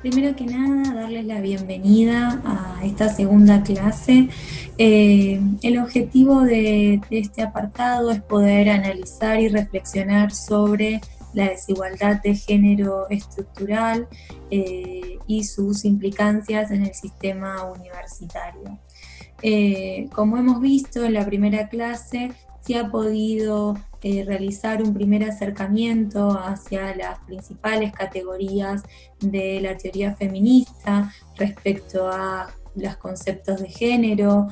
Primero que nada, darles la bienvenida a esta segunda clase. El objetivo de este apartado es poder analizar y reflexionar sobre la desigualdad de género estructural y sus implicancias en el sistema universitario. Como hemos visto en la primera clase, se ha podido realizar un primer acercamiento hacia las principales categorías de la teoría feminista respecto a los conceptos de género,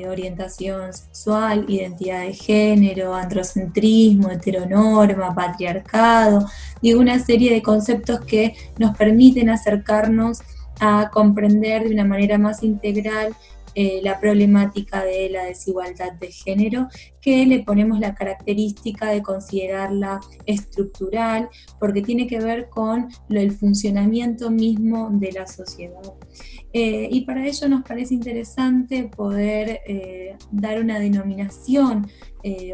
orientación sexual, identidad de género, androcentrismo, heteronorma, patriarcado, y una serie de conceptos que nos permiten acercarnos a comprender de una manera más integral la problemática de la desigualdad de género, que le ponemos la característica de considerarla estructural, porque tiene que ver con el funcionamiento mismo de la sociedad. Y para ello nos parece interesante poder dar una denominación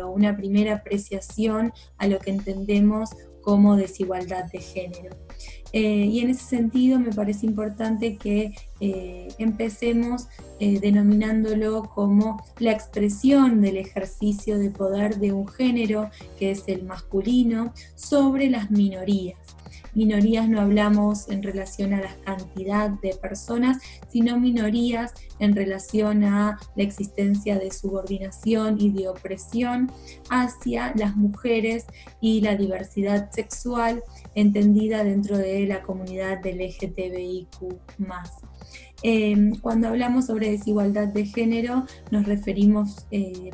o una primera apreciación a lo que entendemos como desigualdad de género. Y en ese sentido me parece importante que empecemos denominándolo como la expresión del ejercicio de poder de un género, que es el masculino, sobre las minorías. Minorías no hablamos en relación a la cantidad de personas, sino minorías en relación a la existencia de subordinación y de opresión hacia las mujeres y la diversidad sexual entendida dentro de la comunidad del LGTBIQ+. Cuando hablamos sobre desigualdad de género nos referimos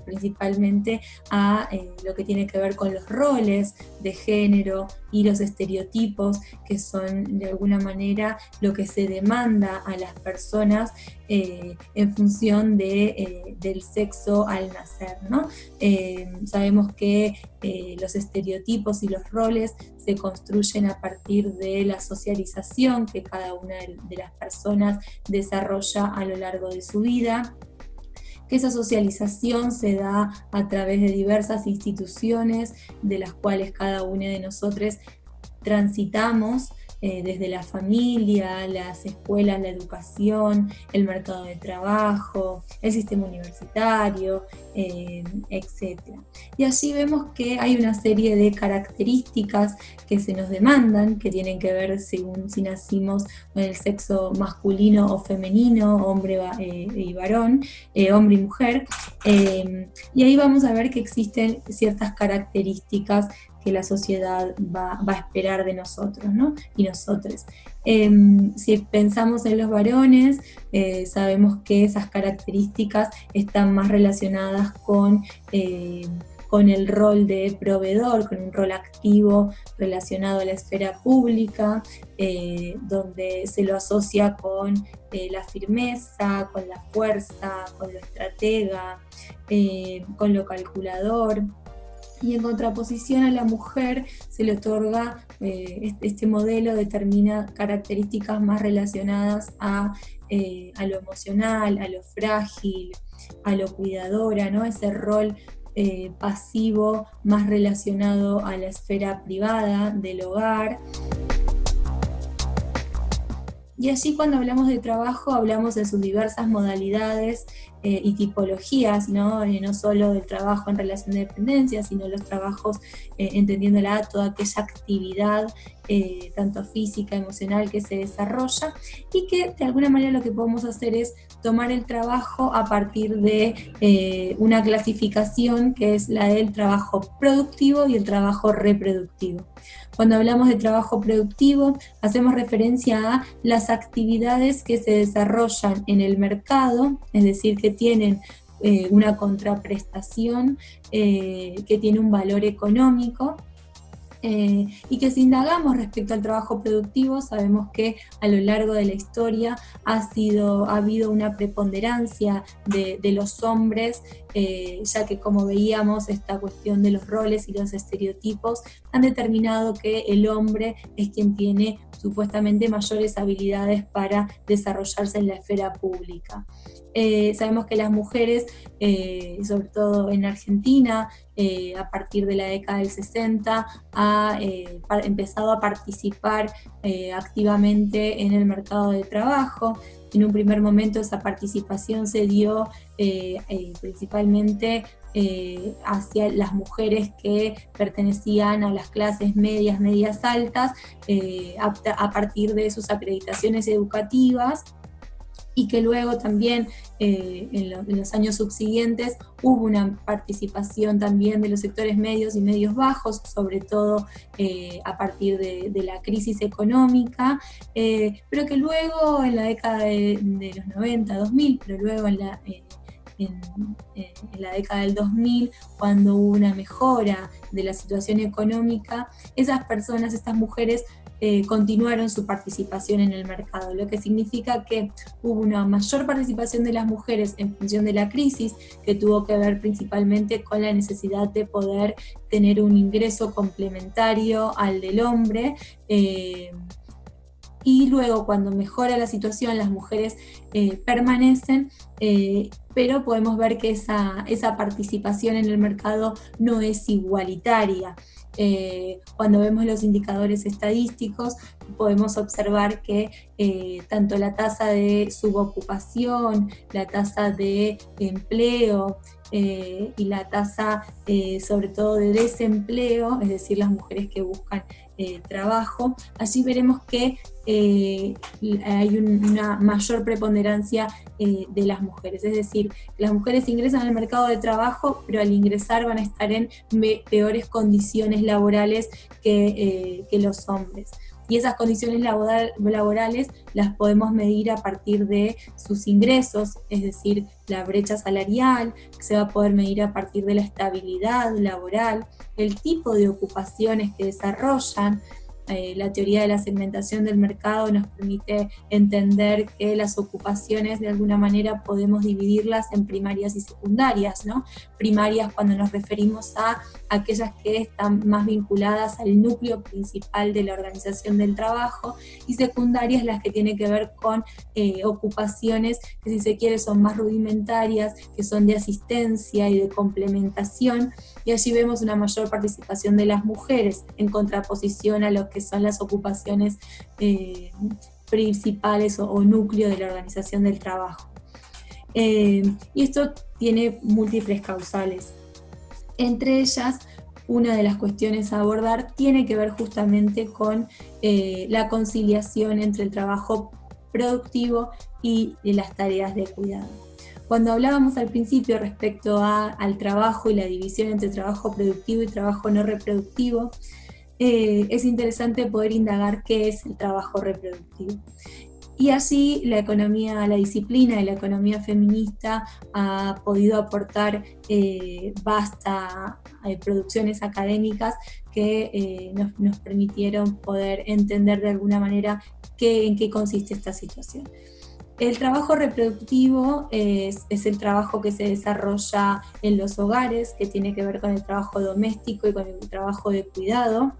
principalmente a lo que tiene que ver con los roles de género y los estereotipos, que son de alguna manera lo que se demanda a las personas en función del sexo al nacer, ¿no? Sabemos que los estereotipos y los roles se construyen a partir de la socialización que cada una de las personas desarrolla a lo largo de su vida, que esa socialización se da a través de diversas instituciones de las cuales cada una de nosotros transitamos, desde la familia, las escuelas, la educación, el mercado de trabajo, el sistema universitario, etc. Y allí vemos que hay una serie de características que se nos demandan, que tienen que ver según si nacimos con el sexo masculino o femenino, hombre y varón, hombre y mujer, y ahí vamos a ver que existen ciertas características que la sociedad va a esperar de nosotros, ¿no? Y nosotros. Si pensamos en los varones, sabemos que esas características están más relacionadas con el rol de proveedor, con un rol activo relacionado a la esfera pública, donde se lo asocia con la firmeza, con la fuerza, con lo estratega, con lo calculador. Y en contraposición a la mujer se le otorga, este modelo determina características más relacionadas a lo emocional, a lo frágil, a lo cuidadora, ¿no? Ese rol pasivo más relacionado a la esfera privada del hogar. Y allí cuando hablamos de trabajo hablamos de sus diversas modalidades y tipologías, ¿no? No solo del trabajo en relación de dependencia, sino los trabajos entendiéndola toda aquella actividad tanto física, emocional que se desarrolla, y que de alguna manera lo que podemos hacer es tomar el trabajo a partir de una clasificación que es la del trabajo productivo y el trabajo reproductivo. Cuando hablamos de trabajo productivo, hacemos referencia a las actividades que se desarrollan en el mercado, es decir, que tienen una contraprestación, que tiene un valor económico, y que si indagamos respecto al trabajo productivo, sabemos que a lo largo de la historia ha habido una preponderancia de los hombres ya que como veíamos esta cuestión de los roles y los estereotipos han determinado que el hombre es quien tiene supuestamente mayores habilidades para desarrollarse en la esfera pública. Sabemos que las mujeres, sobre todo en Argentina, a partir de la década del 60, ha empezado a participar activamente en el mercado de trabajo. En un primer momento esa participación se dio principalmente hacia las mujeres que pertenecían a las clases medias, medias altas, a partir de sus acreditaciones educativas, y que luego también en los años subsiguientes hubo una participación también de los sectores medios y medios bajos, sobre todo a partir de la crisis económica, pero que luego en la década de los 90, 2000, pero luego en la década del 2000, cuando hubo una mejora de la situación económica, esas personas, estas mujeres, continuaron su participación en el mercado, lo que significa que hubo una mayor participación de las mujeres en función de la crisis, que tuvo que ver principalmente con la necesidad de poder tener un ingreso complementario al del hombre, y luego cuando mejora la situación las mujeres permanecen, pero podemos ver que esa participación en el mercado no es igualitaria. Cuando vemos los indicadores estadísticos podemos observar que tanto la tasa de subocupación, la tasa de empleo y la tasa sobre todo de desempleo, es decir, las mujeres que buscan trabajo, allí veremos que hay una mayor preponderancia de las mujeres, es decir, las mujeres ingresan al mercado de trabajo, pero al ingresar van a estar en peores condiciones laborales que los hombres. Y esas condiciones laborales las podemos medir a partir de sus ingresos, es decir, la brecha salarial, que se va a poder medir a partir de la estabilidad laboral, el tipo de ocupaciones que desarrollan. La teoría de la segmentación del mercado nos permite entender que las ocupaciones de alguna manera podemos dividirlas en primarias y secundarias, ¿no? Primarias cuando nos referimos a aquellas que están más vinculadas al núcleo principal de la organización del trabajo, y secundarias las que tienen que ver con ocupaciones que, si se quiere, son más rudimentarias, que son de asistencia y de complementación, y allí vemos una mayor participación de las mujeres en contraposición a lo que son las ocupaciones principales o núcleo de la organización del trabajo. Y esto tiene múltiples causales. Entre ellas, una de las cuestiones a abordar tiene que ver justamente con la conciliación entre el trabajo productivo y las tareas de cuidado. Cuando hablábamos al principio respecto al trabajo y la división entre trabajo productivo y trabajo no reproductivo, es interesante poder indagar qué es el trabajo reproductivo. Y así la disciplina de la economía feminista ha podido aportar producciones académicas que nos permitieron poder entender de alguna manera en qué consiste esta situación. El trabajo reproductivo es el trabajo que se desarrolla en los hogares, que tiene que ver con el trabajo doméstico y con el trabajo de cuidado.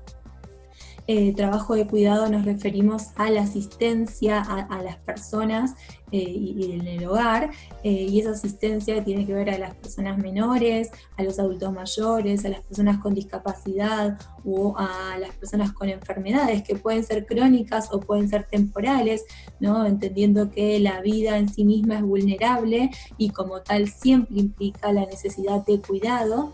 Trabajo de cuidado nos referimos a la asistencia a las personas y en el hogar, y esa asistencia tiene que ver a las personas menores, a los adultos mayores, a las personas con discapacidad o a las personas con enfermedades que pueden ser crónicas o pueden ser temporales, ¿no? Entendiendo que la vida en sí misma es vulnerable y como tal siempre implica la necesidad de cuidado.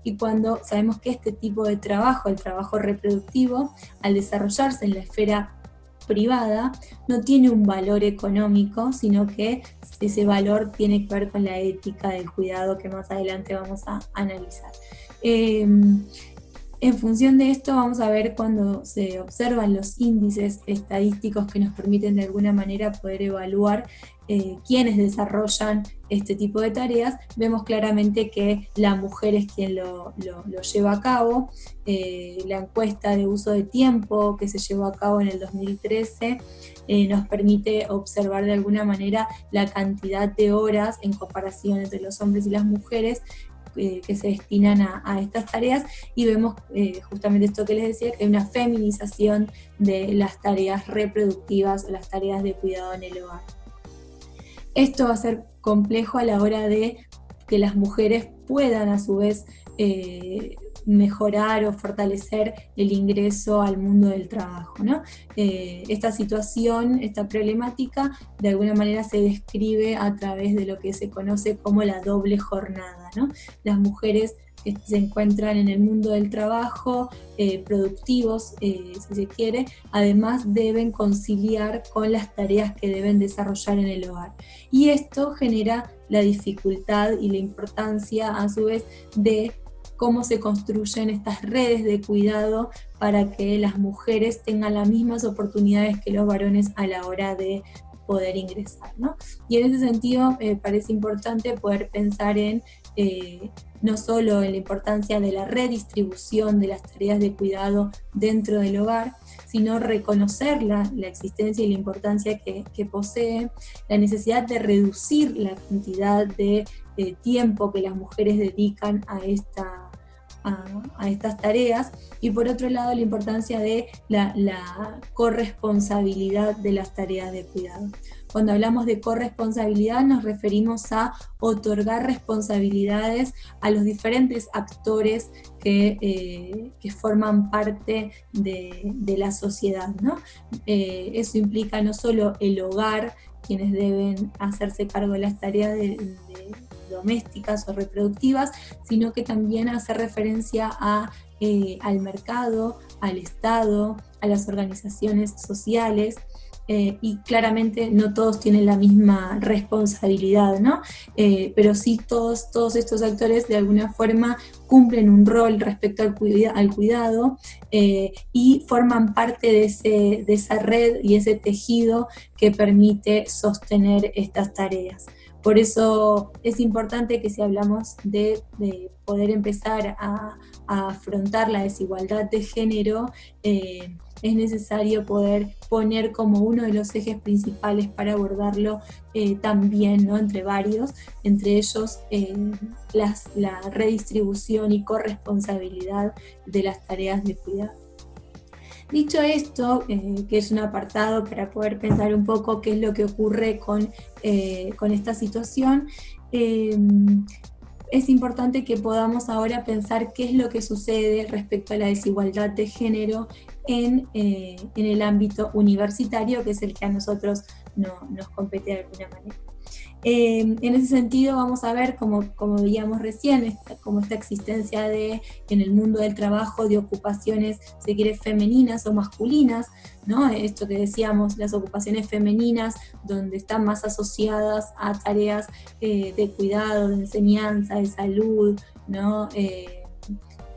Y cuando sabemos que este tipo de trabajo, el trabajo reproductivo, al desarrollarse en la esfera privada, no tiene un valor económico, sino que ese valor tiene que ver con la ética del cuidado que más adelante vamos a analizar. En función de esto vamos a ver cuando se observan los índices estadísticos que nos permiten de alguna manera poder evaluar quiénes desarrollan este tipo de tareas, vemos claramente que la mujer es quien lo lleva a cabo. La encuesta de uso de tiempo que se llevó a cabo en el 2013 nos permite observar de alguna manera la cantidad de horas en comparación entre los hombres y las mujeres que se destinan a estas tareas, y vemos justamente esto que les decía, que hay una feminización de las tareas reproductivas o las tareas de cuidado en el hogar. Esto va a ser complejo a la hora de que las mujeres puedan a su vez mejorar o fortalecer el ingreso al mundo del trabajo, ¿no? Esta situación, esta problemática, de alguna manera se describe a través de lo que se conoce como la doble jornada, ¿no? Las mujeres que se encuentran en el mundo del trabajo, productivos, si se quiere, además deben conciliar con las tareas que deben desarrollar en el hogar. Y esto genera la dificultad y la importancia, a su vez, de cómo se construyen estas redes de cuidado para que las mujeres tengan las mismas oportunidades que los varones a la hora de poder ingresar, ¿no? Y en ese sentido parece importante poder pensar en no solo en la importancia de la redistribución de las tareas de cuidado dentro del hogar, sino reconocer la existencia y la importancia que posee, la necesidad de reducir la cantidad de tiempo que las mujeres dedican a estas tareas, y por otro lado la importancia de la corresponsabilidad de las tareas de cuidado. Cuando hablamos de corresponsabilidad nos referimos a otorgar responsabilidades a los diferentes actores que forman parte de la sociedad, ¿no? Eso implica no solo el hogar, quienes deben hacerse cargo de las tareas domésticas o reproductivas, sino que también hace referencia al mercado, al Estado, a las organizaciones sociales, y claramente no todos tienen la misma responsabilidad, ¿no? Pero sí todos estos actores de alguna forma cumplen un rol respecto al cuidado y forman parte de esa red y ese tejido que permite sostener estas tareas. Por eso es importante que si hablamos de poder empezar a afrontar la desigualdad de género, es necesario poder poner como uno de los ejes principales para abordarlo también, ¿no? Entre varios, entre ellos la redistribución y corresponsabilidad de las tareas de cuidado. Dicho esto, que es un apartado para poder pensar un poco qué es lo que ocurre con esta situación, es importante que podamos ahora pensar qué es lo que sucede respecto a la desigualdad de género en el ámbito universitario, que es el que a nosotros nos compete de alguna manera. En ese sentido vamos a ver, como veíamos recién, como esta existencia en el mundo del trabajo de ocupaciones, se quiere, femeninas o masculinas, ¿no? Esto que decíamos, las ocupaciones femeninas, donde están más asociadas a tareas de cuidado, de enseñanza, de salud, ¿no?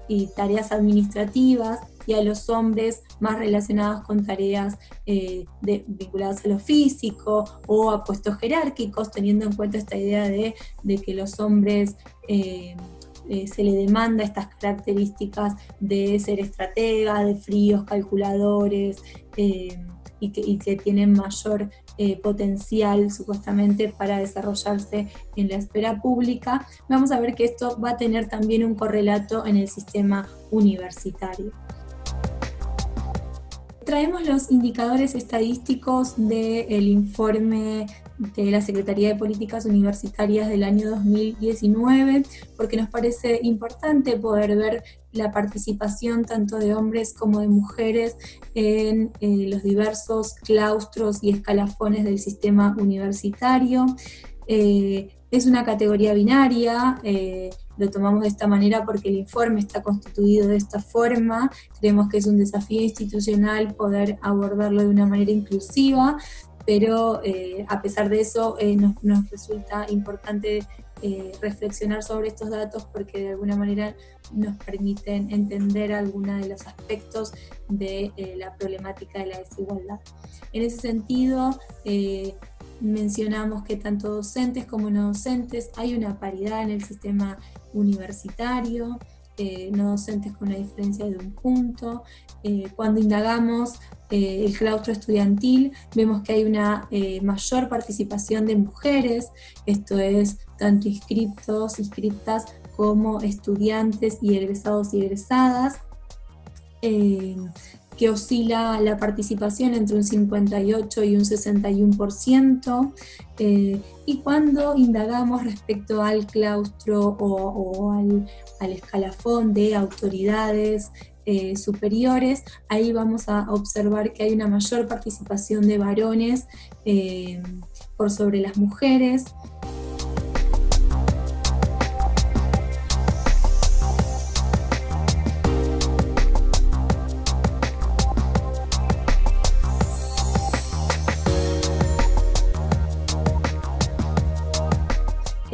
Y tareas administrativas, y a los hombres más relacionados con tareas vinculadas a lo físico o a puestos jerárquicos, teniendo en cuenta esta idea de que los hombres se le demanda estas características de ser estratega, de fríos, calculadores, y que tienen mayor potencial supuestamente para desarrollarse en la esfera pública. Vamos a ver que esto va a tener también un correlato en el sistema universitario. Traemos los indicadores estadísticos del informe de la Secretaría de Políticas Universitarias del año 2019, porque nos parece importante poder ver la participación tanto de hombres como de mujeres en los diversos claustros y escalafones del sistema universitario. Es una categoría binaria, lo tomamos de esta manera porque el informe está constituido de esta forma. Creemos que es un desafío institucional poder abordarlo de una manera inclusiva, pero a pesar de eso nos resulta importante reflexionar sobre estos datos porque de alguna manera nos permiten entender algunos de los aspectos de la problemática de la desigualdad. En ese sentido, mencionamos que tanto docentes como no docentes hay una paridad en el sistema universitario, no docentes con una diferencia de 1 punto. Cuando indagamos el claustro estudiantil, vemos que hay una mayor participación de mujeres, esto es, tanto inscriptos, inscriptas, como estudiantes y egresados y egresadas, que oscila la participación entre un 58 y un 61%, y cuando indagamos respecto al claustro o al escalafón de autoridades superiores, ahí vamos a observar que hay una mayor participación de varones por sobre las mujeres.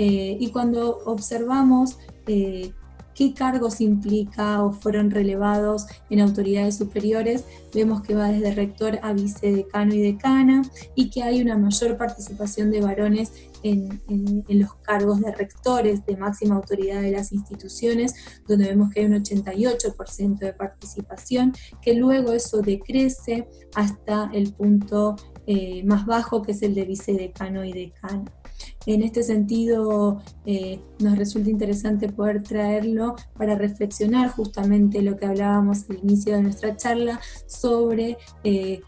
Y cuando observamos qué cargos implica o fueron relevados en autoridades superiores, vemos que va desde rector a vicedecano y decana, y que hay una mayor participación de varones en los cargos de rectores de máxima autoridad de las instituciones, donde vemos que hay un 88% de participación, que luego eso decrece hasta el punto más bajo, que es el de vicedecano y decana. En este sentido, nos resulta interesante poder traerlo para reflexionar justamente lo que hablábamos al inicio de nuestra charla sobre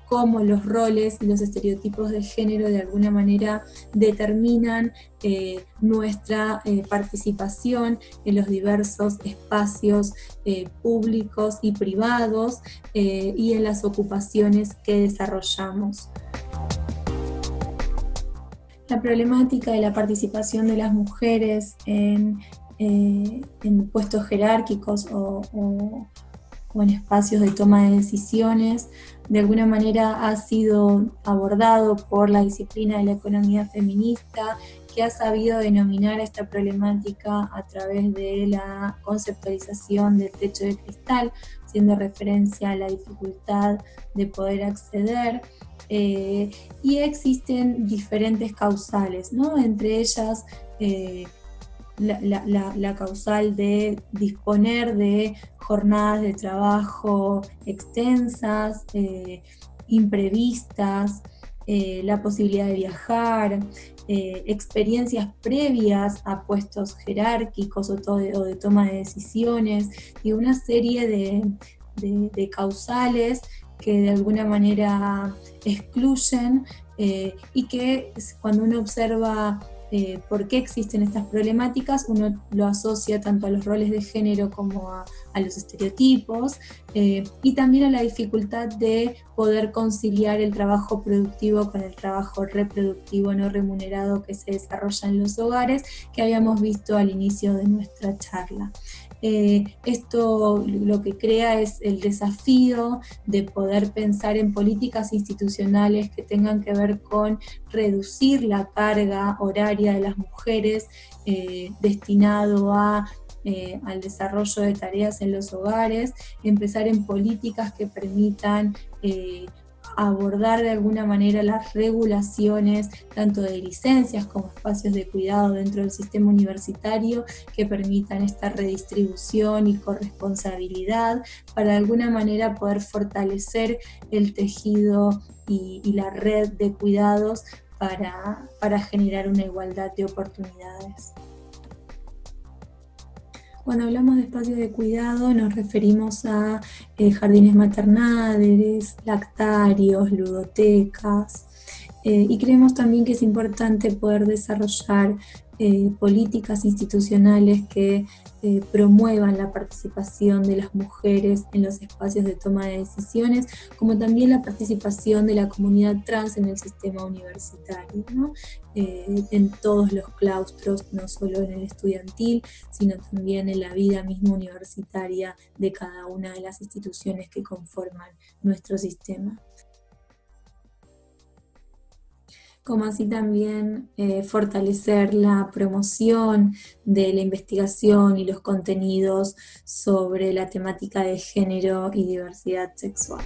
cómo los roles y los estereotipos de género de alguna manera determinan nuestra participación en los diversos espacios públicos y privados y en las ocupaciones que desarrollamos. La problemática de la participación de las mujeres en puestos jerárquicos o en espacios de toma de decisiones, de alguna manera ha sido abordado por la disciplina de la economía feminista, que ha sabido denominar esta problemática a través de la conceptualización del techo de cristal, haciendo referencia a la dificultad de poder acceder. Y existen diferentes causales, ¿no? Entre ellas la causal de disponer de jornadas de trabajo extensas, imprevistas, la posibilidad de viajar, experiencias previas a puestos jerárquicos o de toma de decisiones, y una serie de causales que de alguna manera excluyen y que cuando uno observa por qué existen estas problemáticas, uno lo asocia tanto a los roles de género como a los estereotipos y también a la dificultad de poder conciliar el trabajo productivo con el trabajo reproductivo no remunerado que se desarrolla en los hogares, que habíamos visto al inicio de nuestra charla. Esto lo que crea es el desafío de poder pensar en políticas institucionales que tengan que ver con reducir la carga horaria de las mujeres destinado al desarrollo de tareas en los hogares, empezar en políticas que permitan abordar de alguna manera las regulaciones tanto de licencias como espacios de cuidado dentro del sistema universitario que permitan esta redistribución y corresponsabilidad para de alguna manera poder fortalecer el tejido y la red de cuidados para generar una igualdad de oportunidades. Cuando hablamos de espacios de cuidado nos referimos a jardines maternales, lactarios, ludotecas, y creemos también que es importante poder desarrollar políticas institucionales que promuevan la participación de las mujeres en los espacios de toma de decisiones, como también la participación de la comunidad trans en el sistema universitario, ¿no? En todos los claustros, no solo en el estudiantil, sino también en la vida misma universitaria de cada una de las instituciones que conforman nuestro sistema. como así también fortalecer la promoción de la investigación y los contenidos sobre la temática de género y diversidad sexual.